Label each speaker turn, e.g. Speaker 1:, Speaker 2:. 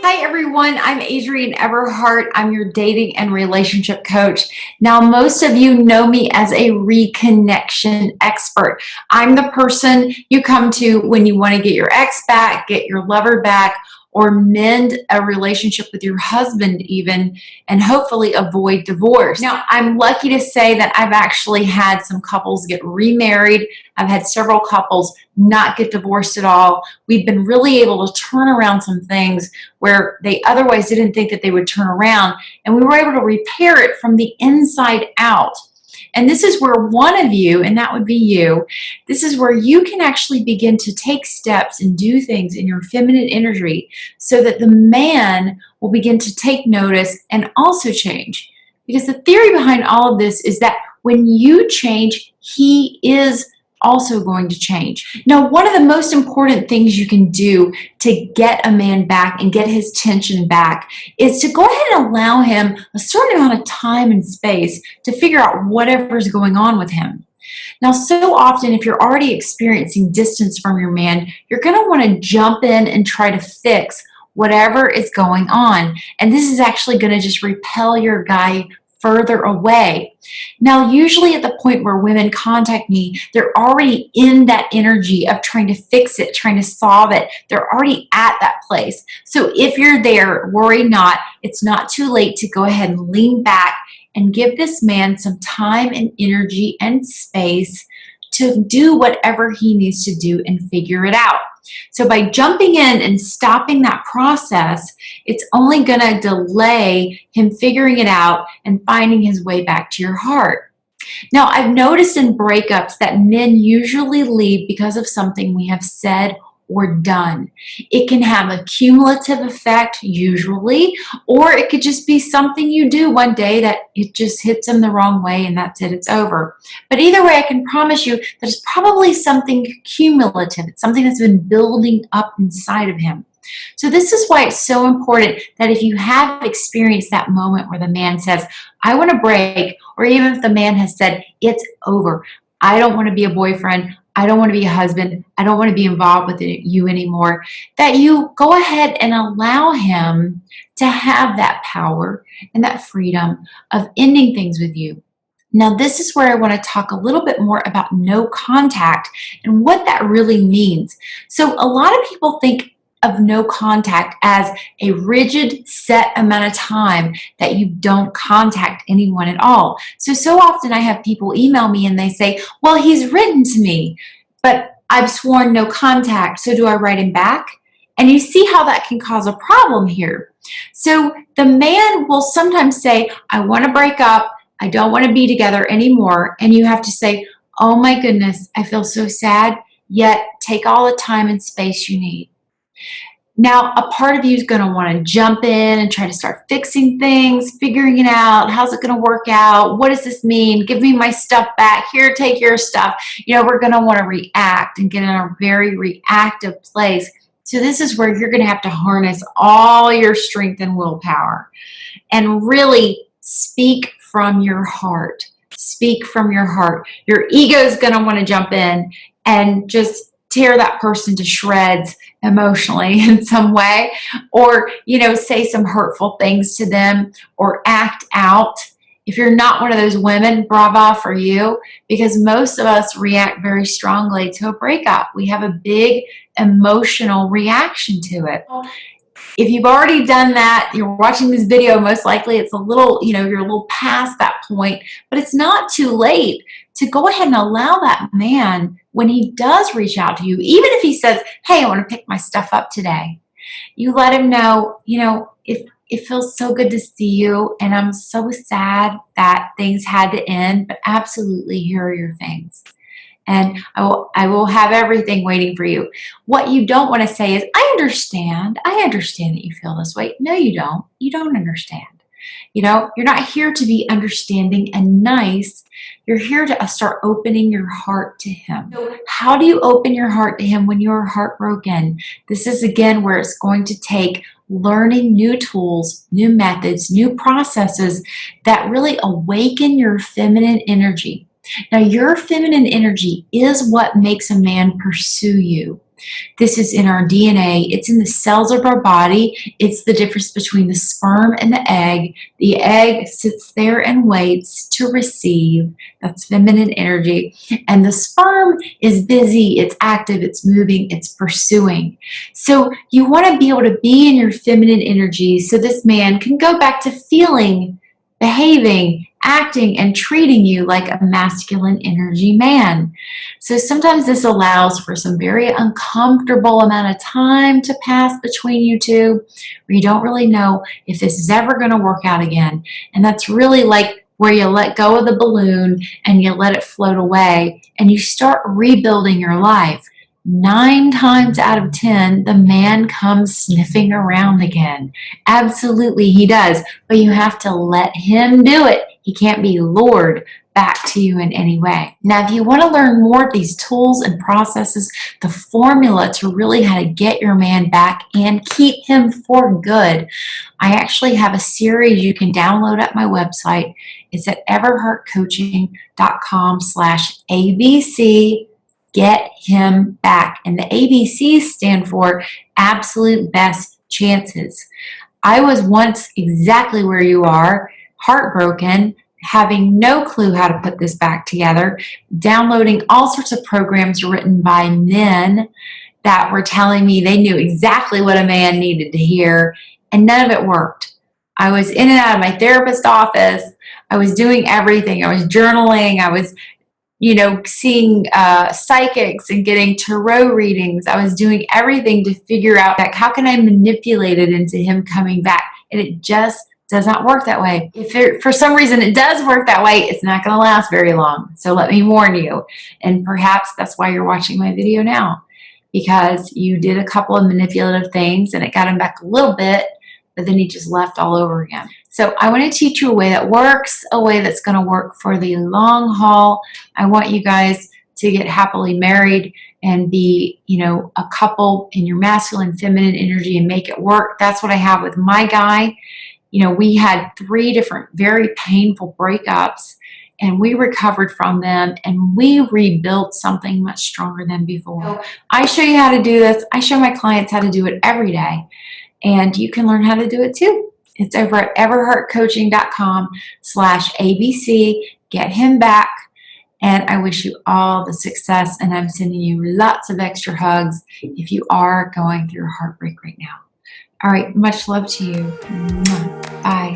Speaker 1: Hi everyone, I'm Adrienne Everheart. I'm your dating and relationship coach. Now, most of you know me as a reconnection expert. I'm the person you come to when you want to get your ex back, get your lover back, or mend a relationship with your husband even, and hopefully avoid divorce. Now, I'm lucky to say that I've actually had some couples get remarried. I've had several couples not get divorced at all. We've been really able to turn around some things where they otherwise didn't think that they would turn around, and we were able to repair it from the inside out. And this is where one of you, and that would be you, this is where you can actually begin to take steps and do things in your feminine energy so that the man will begin to take notice and also change. Because the theory behind all of this is that when you change, he is also going to change. Now, one of the most important things you can do to get a man back and get his tension back is to go ahead and allow him a certain amount of time and space to figure out whatever's going on with him. Now, so often, if you're already experiencing distance from your man, you're going to want to jump in and try to fix whatever is going on. And this is actually going to just repel your guy further away. Now, usually at the point where women contact me, they're already in that energy of trying to fix it, trying to solve it. They're already at that place. So if you're there, worry not. It's not too late to go ahead and lean back and give this man some time and energy and space to do whatever he needs to do and figure it out. So by jumping in and stopping that process, it's only going to delay him figuring it out and finding his way back to your heart. Now, I've noticed in breakups that men usually leave because of something we have said or done. It can have a cumulative effect usually, or it could just be something you do one day that it just hits him the wrong way and that's it, it's over. But either way, I can promise you that it's probably something cumulative. It's something that's been building up inside of him. So this is why it's so important that if you have experienced that moment where the man says, I want to break, or even if the man has said, it's over, I don't want to be a boyfriend, I don't want to be a husband, I don't want to be involved with you anymore, that you go ahead and allow him to have that power and that freedom of ending things with you. Now, this is where I want to talk a little bit more about no contact and what that really means. So a lot of people think of no contact as a rigid set amount of time that you don't contact anyone at all. So often I have people email me and they say, well, he's written to me, but I've sworn no contact, so do I write him back? And you see how that can cause a problem here. So the man will sometimes say, I want to break up, I don't want to be together anymore, and you have to say, oh my goodness, I feel so sad, yet take all the time and space you need. Now, a part of you is going to want to jump in and try to start fixing things, figuring it out. How's it going to work out? What does this mean? Give me my stuff back. Here, take your stuff. We're going to want to react and get in a very reactive place. So this is where you're going to have to harness all your strength and willpower and really speak from your heart. Speak from your heart. Your ego is going to want to jump in and just tear that person to shreds emotionally in some way, or, say some hurtful things to them or act out. If you're not one of those women, bravo for you, because most of us react very strongly to a breakup. We have a big emotional reaction to it. If you've already done that, you're watching this video, most likely it's a little, you're a little past that point, but it's not too late to go ahead and allow that man, when he does reach out to you, even if he says, hey, I want to pick my stuff up today, you let him know, if it feels so good to see you, and I'm so sad that things had to end, but absolutely here are your things. And I will have everything waiting for you. What you don't want to say is, I understand that you feel this way. No, you don't. You don't understand. You're not here to be understanding and nice. You're here to start opening your heart to him. So how do you open your heart to him when you're heartbroken? This is, again, where it's going to take learning new tools, new methods, new processes that really awaken your feminine energy. Now, your feminine energy is what makes a man pursue you. This is in our DNA. It's in the cells of our body. It's the difference between the sperm and the egg. The egg sits there and waits to receive. That's feminine energy. And the sperm is busy, it's active, it's moving, it's pursuing. So you want to be able to be in your feminine energy so this man can go back to feeling, behaving, acting, and treating you like a masculine energy man. So sometimes this allows for some very uncomfortable amount of time to pass between you two, where you don't really know if this is ever going to work out again. And that's really like where you let go of the balloon and you let it float away and you start rebuilding your life. 9 times out of 10, the man comes sniffing around again. Absolutely, he does. But you have to let him do it. He can't be lured back to you in any way. Now, if you want to learn more of these tools and processes, the formula to really how to get your man back and keep him for good, I actually have a series you can download at my website. It's at everheartcoaching.com/ABC. Get him back. And the ABCs stand for absolute best chances. I was once exactly where you are, heartbroken, having no clue how to put this back together, downloading all sorts of programs written by men that were telling me they knew exactly what a man needed to hear, and none of it worked. I was in and out of my therapist's office. I was doing everything. I was journaling. I was seeing psychics and getting tarot readings. I was doing everything to figure out like, how can I manipulate it into him coming back? And it just does not work that way. If for some reason it does work that way, it's not going to last very long. So let me warn you. And perhaps that's why you're watching my video now, because you did a couple of manipulative things and it got him back a little bit, but then he just left all over again. So I want to teach you a way that works, a way that's going to work for the long haul. I want you guys to get happily married and be, a couple in your masculine, feminine energy and make it work. That's what I have with my guy. We had 3 different very painful breakups and we recovered from them and we rebuilt something much stronger than before. So I show you how to do this. I show my clients how to do it every day. And you can learn how to do it too. It's over at everheartcoaching.com/ABC. Get him back. And I wish you all the success. And I'm sending you lots of extra hugs if you are going through heartbreak right now. All right. Much love to you. Bye.